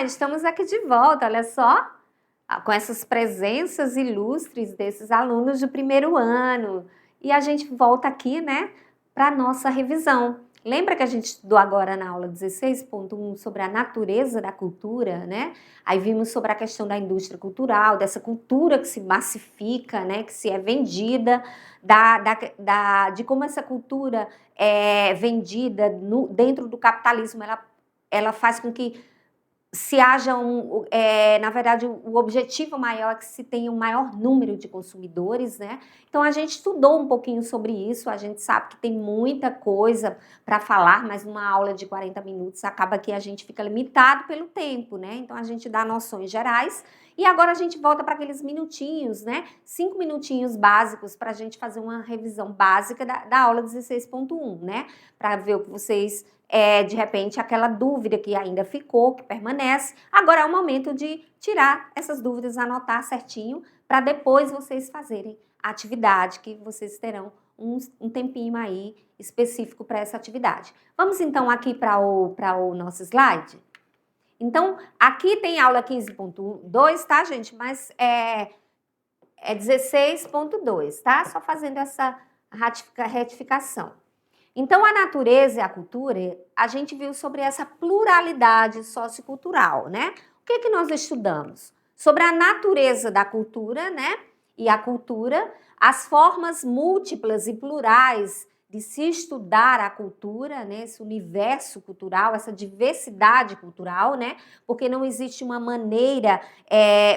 Estamos aqui de volta, olha só, com essas presenças ilustres desses alunos do primeiro ano. E a gente volta aqui, né, para a nossa revisão. Lembra que a gente estudou agora na aula 16.1 sobre a natureza da cultura, né? Aí vimos sobre a questão da indústria cultural, dessa cultura que se massifica, né, que se é vendida, de como essa cultura é vendida dentro do capitalismo, ela faz com que se haja na verdade, o objetivo maior é que se tenha um maior número de consumidores, né? Então, a gente estudou um pouquinho sobre isso, a gente sabe que tem muita coisa para falar, mas numa aula de 40 minutos acaba que a gente fica limitado pelo tempo, né? Então, a gente dá noções gerais e agora a gente volta para aqueles minutinhos, né? 5 minutinhos básicos para a gente fazer uma revisão básica da aula 16.1, né? Para ver o que vocês de repente, aquela dúvida que ainda ficou, que permanece. Agora é o momento de tirar essas dúvidas, anotar certinho, para depois vocês fazerem a atividade, que vocês terão um tempinho aí específico para essa atividade. Vamos então aqui para o nosso slide? Então, aqui tem aula 15.2, tá, gente? Mas é 16.2, tá? Só fazendo essa retificação. Então, a natureza e a cultura, a gente viu sobre essa pluralidade sociocultural, né? O que nós estudamos? Sobre a natureza da cultura, né? E a cultura, as formas múltiplas e plurais de se estudar a cultura, né? Esse universo cultural, essa diversidade cultural, né? Porque não existe uma maneira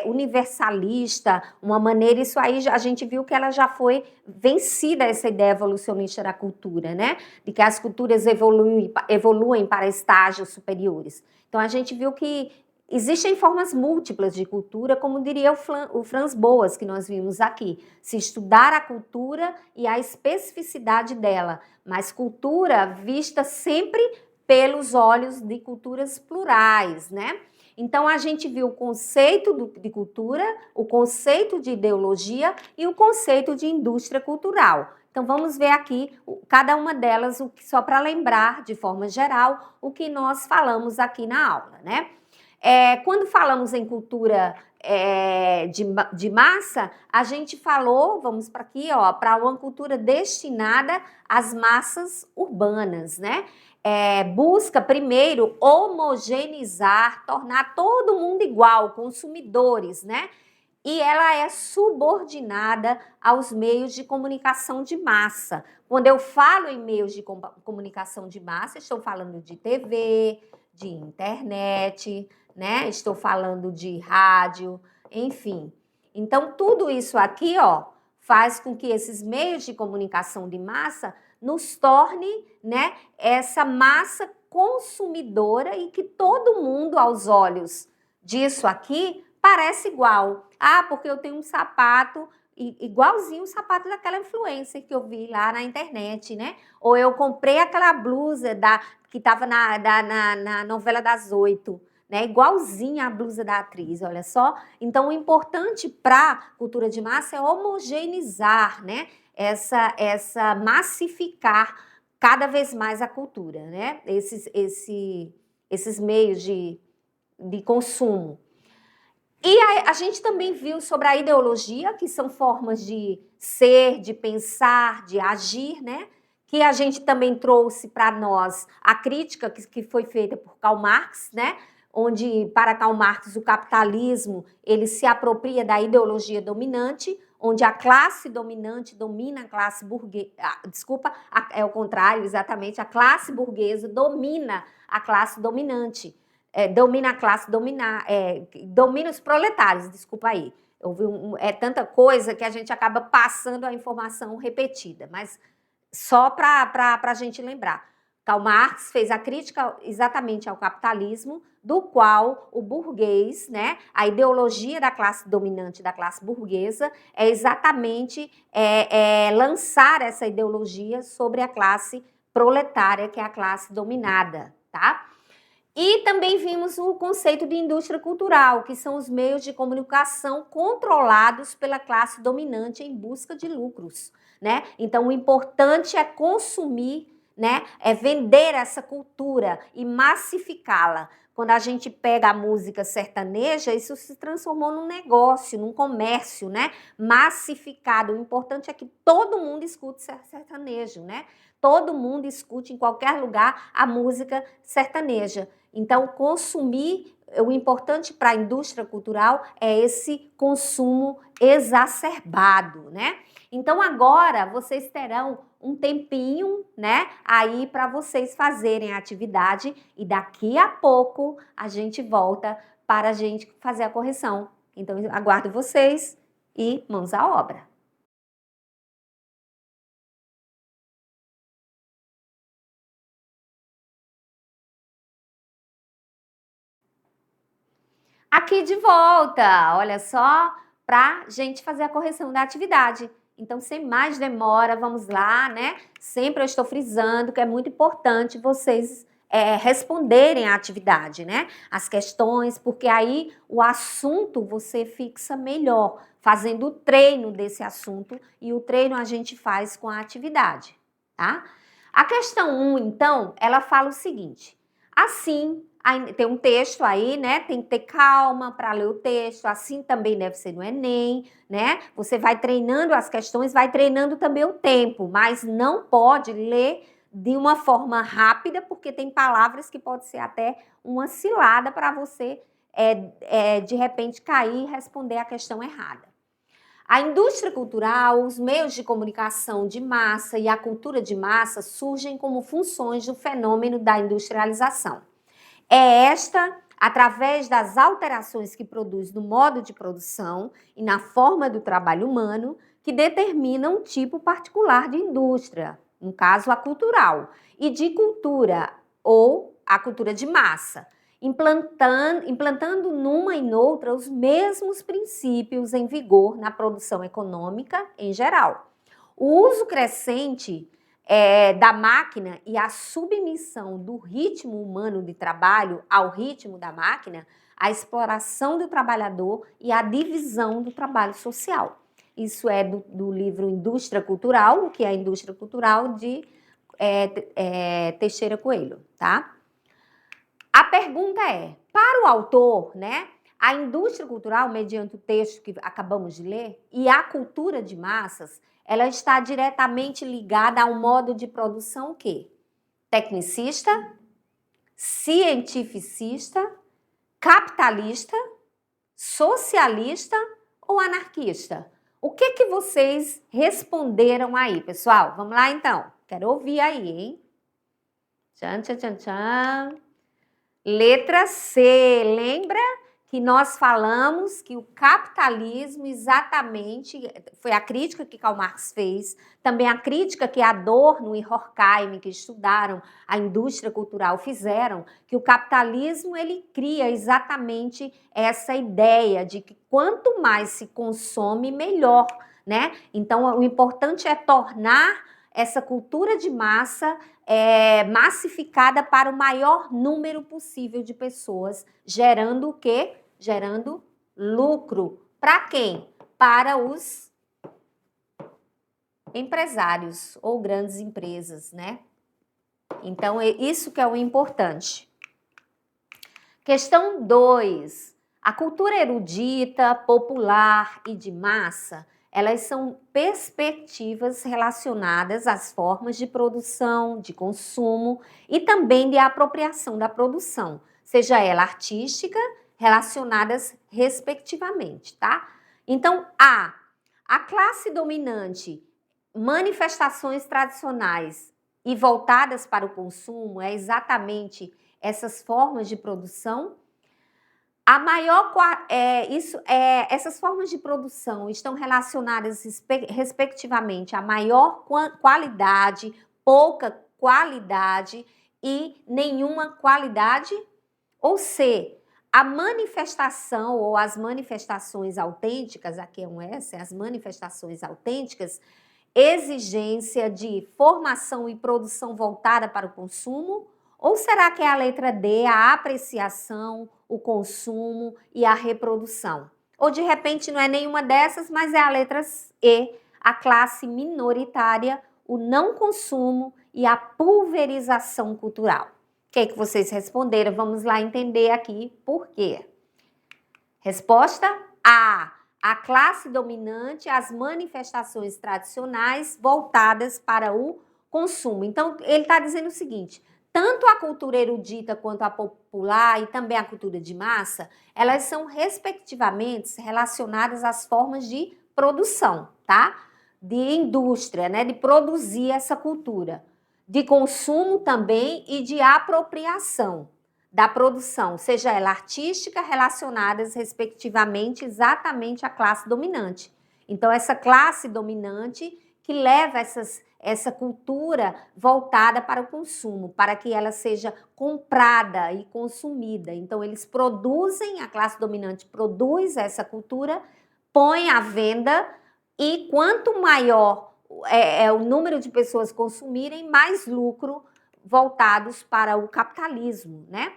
universalista, uma maneira, isso aí a gente viu que ela já foi vencida, essa ideia evolucionista da cultura, né? De que as culturas evoluem para estágios superiores. Então, a gente viu que existem formas múltiplas de cultura, como diria o Franz Boas, que nós vimos aqui. Se estudar a cultura e a especificidade dela, mas cultura vista sempre pelos olhos de culturas plurais, né? Então, a gente viu o conceito de cultura, o conceito de ideologia e o conceito de indústria cultural. Então, vamos ver aqui cada uma delas, só para lembrar, de forma geral, o que nós falamos aqui na aula, né? Quando falamos em cultura de massa, a gente falou, vamos para aqui, ó, para uma cultura destinada às massas urbanas, né? Busca primeiro homogeneizar, tornar todo mundo igual, consumidores, né? E ela é subordinada aos meios de comunicação de massa. Quando eu falo em meios de comunicação de massa, estou falando de TV, de internet, né? Estou falando de rádio, enfim. Então, tudo isso aqui, ó, faz com que esses meios de comunicação de massa nos torne, né, essa massa consumidora e que todo mundo, aos olhos disso aqui, parece igual. Ah, porque eu tenho um sapato igualzinho o sapato daquela influencer que eu vi lá na internet, né? Ou eu comprei aquela blusa que estava na novela das 8, né? Igualzinha a blusa da atriz, olha só. Então, o importante para a cultura de massa é homogeneizar, né? Essa massificar cada vez mais a cultura, né? Esses meios de consumo. E a gente também viu sobre a ideologia, que são formas de ser, de pensar, de agir, né? Que a gente também trouxe para nós a crítica que foi feita por Karl Marx, né? Onde, para Karl Marx, o capitalismo, ele se apropria da ideologia dominante, onde a classe dominante domina a classe burguesa, é o contrário, exatamente, a classe burguesa domina a classe dominante. Domina a classe, domina os proletários, desculpa aí. Tanta coisa que a gente acaba passando a informação repetida, mas só para a gente lembrar. Karl Marx fez a crítica exatamente ao capitalismo, do qual o burguês, né, a ideologia da classe dominante, da classe burguesa, é exatamente lançar essa ideologia sobre a classe proletária, que é a classe dominada, tá? E também vimos o conceito de indústria cultural, que são os meios de comunicação controlados pela classe dominante em busca de lucros, né? Então, o importante é consumir, né? É vender essa cultura e massificá-la. Quando a gente pega a música sertaneja, isso se transformou num negócio, num comércio, né? Massificado. O importante é que todo mundo escute sertanejo, né? Todo mundo escute em qualquer lugar a música sertaneja. Então, consumir, o importante para a indústria cultural é esse consumo exacerbado, né? Então, agora vocês terão um tempinho, né, aí para vocês fazerem a atividade e daqui a pouco a gente volta para a gente fazer a correção. Então, eu aguardo vocês e mãos à obra. Aqui de volta, olha só, para a gente fazer a correção da atividade. Então, sem mais demora, vamos lá, né? Sempre eu estou frisando que é muito importante vocês responderem à atividade, né? As questões, porque aí o assunto você fixa melhor, fazendo o treino desse assunto, e o treino a gente faz com a atividade, tá? A questão 1, então, ela fala o seguinte: assim, tem um texto aí, né? Tem que ter calma para ler o texto. Assim também deve ser no Enem, né? Você vai treinando as questões, vai treinando também o tempo, mas não pode ler de uma forma rápida, porque tem palavras que pode ser até uma cilada para você, de repente, cair e responder a questão errada. A indústria cultural, os meios de comunicação de massa e a cultura de massa surgem como funções do fenômeno da industrialização. É esta, através das alterações que produz no modo de produção e na forma do trabalho humano, que determina um tipo particular de indústria, no caso a cultural, e de cultura, ou a cultura de massa, implantando numa e noutra os mesmos princípios em vigor na produção econômica em geral. O uso crescente da máquina e a submissão do ritmo humano de trabalho ao ritmo da máquina, a exploração do trabalhador e a divisão do trabalho social. Isso é do livro Indústria Cultural, que é a Indústria Cultural de Teixeira Coelho, tá? A pergunta é, para o autor, né, a indústria cultural, mediante o texto que acabamos de ler, e a cultura de massas, ela está diretamente ligada ao modo de produção o quê? Tecnicista, cientificista, capitalista, socialista ou anarquista? O que vocês responderam aí, pessoal? Vamos lá, então. Quero ouvir aí, hein? Tchan, tchan, tchan, tchan. Letra C, lembra que nós falamos que o capitalismo exatamente, foi a crítica que Karl Marx fez, também a crítica que Adorno e Horkheim, que estudaram a indústria cultural, fizeram, que o capitalismo ele cria exatamente essa ideia de que quanto mais se consome, melhor, né? Então, o importante é tornar essa cultura de massa massificada para o maior número possível de pessoas, gerando o quê? Gerando lucro. Para quem? Para os empresários ou grandes empresas, né? Então, é isso que é o importante. Questão 2. A cultura erudita, popular e de massa, elas são perspectivas relacionadas às formas de produção, de consumo e também de apropriação da produção, seja ela artística, relacionadas respectivamente, tá? Então, a classe dominante, manifestações tradicionais e voltadas para o consumo, é exatamente essas formas de produção. Essas formas de produção estão relacionadas respectivamente a maior qualidade, pouca qualidade e nenhuma qualidade. Ou seja, a manifestação ou as manifestações autênticas, aqui é um S, as manifestações autênticas, exigência de formação e produção voltada para o consumo. Ou será que é a letra D, a apreciação, o consumo e a reprodução? Ou de repente não é nenhuma dessas, mas é a letra E, a classe minoritária, o não consumo e a pulverização cultural. que vocês responderam? Vamos lá entender aqui por quê. Resposta A. A classe dominante, as manifestações tradicionais voltadas para o consumo. Então, ele está dizendo o seguinte: tanto a cultura erudita quanto a popular e também a cultura de massa, elas são respectivamente relacionadas às formas de produção, tá? De indústria, né? De produzir essa cultura. De consumo também e de apropriação da produção, seja ela artística, relacionadas respectivamente exatamente à classe dominante. Então, essa classe dominante que leva essa cultura voltada para o consumo, para que ela seja comprada e consumida. Então, eles produzem, a classe dominante produz essa cultura, põe à venda, e quanto maior é o número de pessoas consumirem, mais lucro voltados para o capitalismo, né?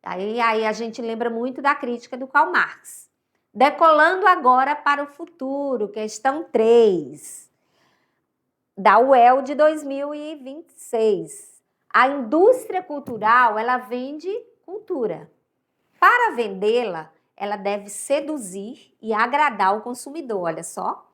Aí a gente lembra muito da crítica do Karl Marx. Decolando agora para o futuro, questão 3, da UEL de 2026. A indústria cultural, ela vende cultura. Para vendê-la, ela deve seduzir e agradar o consumidor, olha só.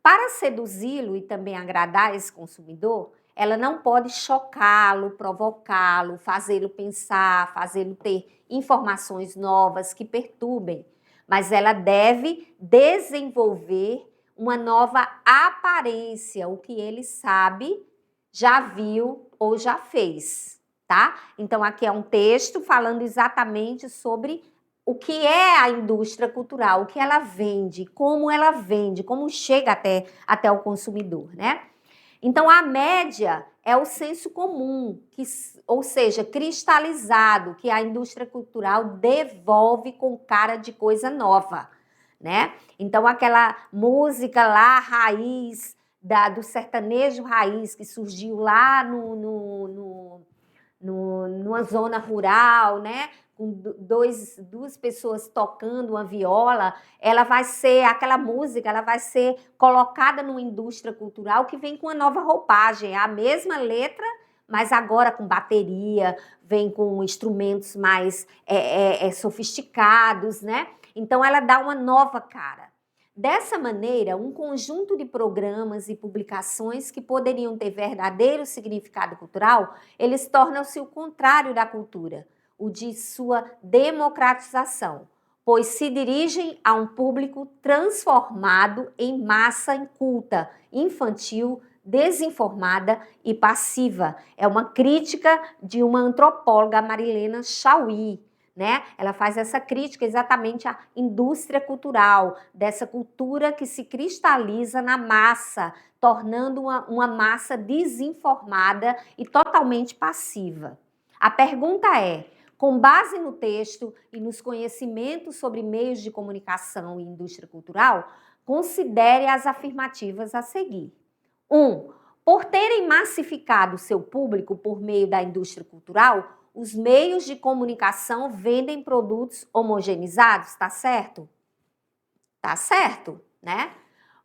Para seduzi-lo e também agradar esse consumidor, ela não pode chocá-lo, provocá-lo, fazê-lo pensar, fazê-lo ter informações novas que perturbem, mas ela deve desenvolver uma nova aparência, o que ele sabe, já viu ou já fez, tá? Então, aqui é um texto falando exatamente sobre o que é a indústria cultural, o que ela vende, como chega até o consumidor, né? Então, a média é o senso comum, ou seja, cristalizado, que a indústria cultural devolve com cara de coisa nova, né? Então, aquela música lá, raiz, do sertanejo raiz, que surgiu lá numa zona rural, né? Com duas pessoas tocando uma viola, ela vai ser, aquela música, ela vai ser colocada numa indústria cultural que vem com uma nova roupagem, é a mesma letra, mas agora com bateria, vem com instrumentos mais sofisticados, né? Então, ela dá uma nova cara. Dessa maneira, um conjunto de programas e publicações que poderiam ter verdadeiro significado cultural, eles tornam-se o contrário da cultura, o de sua democratização, pois se dirigem a um público transformado em massa inculta, infantil, desinformada e passiva. É uma crítica de uma antropóloga, Marilena Chauí, né? Ela faz essa crítica exatamente à indústria cultural, dessa cultura que se cristaliza na massa, tornando uma massa desinformada e totalmente passiva. A pergunta é: com base no texto e nos conhecimentos sobre meios de comunicação e indústria cultural, considere as afirmativas a seguir. 1. Por terem massificado seu público por meio da indústria cultural, os meios de comunicação vendem produtos homogeneizados, tá certo? Tá certo, né?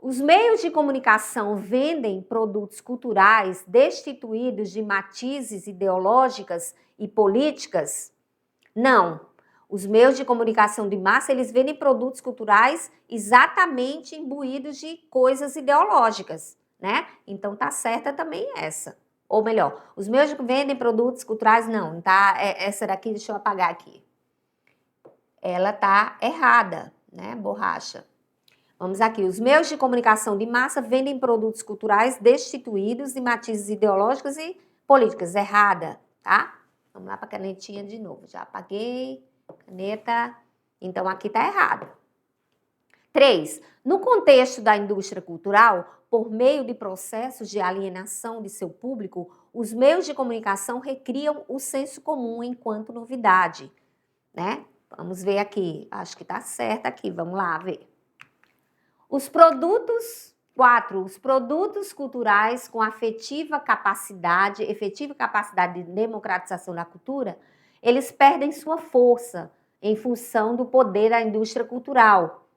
Os meios de comunicação vendem produtos culturais destituídos de matizes ideológicas e políticas? Não. Os meios de comunicação de massa, eles vendem produtos culturais exatamente imbuídos de coisas ideológicas, né? Então tá certa também essa. Ou melhor, os meios que vendem produtos culturais, não, tá? Essa daqui, deixa eu apagar aqui. Ela tá errada, né? Borracha. Vamos aqui. Os meios de comunicação de massa vendem produtos culturais destituídos de matizes ideológicos e políticas. Errada, tá? Vamos lá para a canetinha de novo. Já apaguei. Caneta. Então, aqui tá errado. 3. No contexto da indústria cultural, por meio de processos de alienação de seu público, os meios de comunicação recriam o senso comum enquanto novidade, né? Vamos ver aqui. Acho que está certo aqui. Vamos lá ver. Os produtos 4. Os produtos culturais com efetiva capacidade de democratização da cultura, eles perdem sua força em função do poder da indústria cultural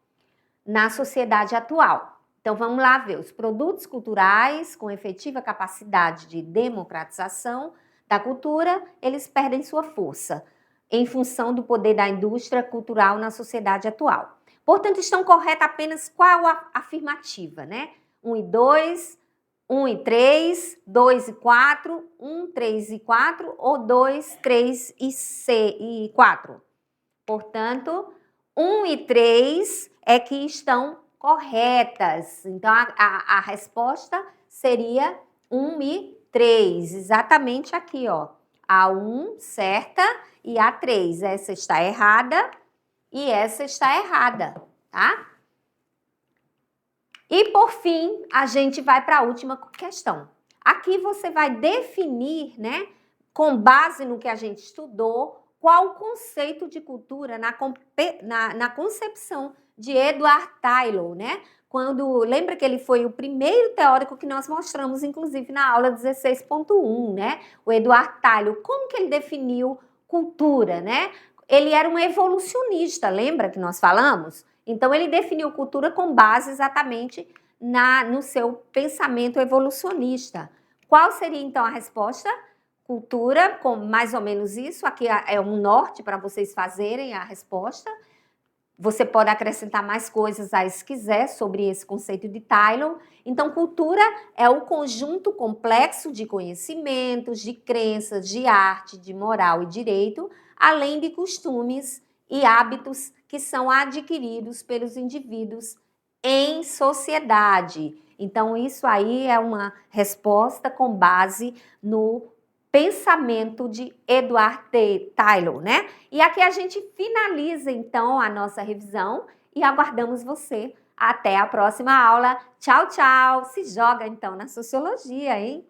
na sociedade atual. Então, vamos lá ver. Os produtos culturais com efetiva capacidade de democratização da cultura, eles perdem sua força em função do poder da indústria cultural na sociedade atual. Portanto, estão corretas apenas qual a afirmativa, né? 1 e 2, 1 e 3, 2 e 4, 1, 3 e 4 ou 2, 3 e 4. Portanto, 1 e 3 é que estão corretas. Então, a resposta seria 1 e 3, exatamente aqui, ó. A 1 certa e a 3. Essa está errada e essa está errada, tá? E, por fim, a gente vai para a última questão. Aqui você vai definir, né, com base no que a gente estudou, qual o conceito de cultura na concepção de Edward Tylor, né? Lembra que ele foi o primeiro teórico que nós mostramos, inclusive, na aula 16.1, né? O Edward Tylor, como que ele definiu cultura, né? Ele era um evolucionista, lembra que nós falamos? Então, ele definiu cultura com base exatamente no seu pensamento evolucionista. Qual seria, então, a resposta? Cultura, com mais ou menos isso. Aqui é um norte para vocês fazerem a resposta. Você pode acrescentar mais coisas aí se quiser sobre esse conceito de Tylor. Então, cultura é o conjunto complexo de conhecimentos, de crenças, de arte, de moral e direito, além de costumes e hábitos que são adquiridos pelos indivíduos em sociedade. Então, isso aí é uma resposta com base no pensamento de Edward Tylor, né? E aqui a gente finaliza, então, a nossa revisão e aguardamos você até a próxima aula. Tchau, tchau! Se joga, então, na sociologia, hein?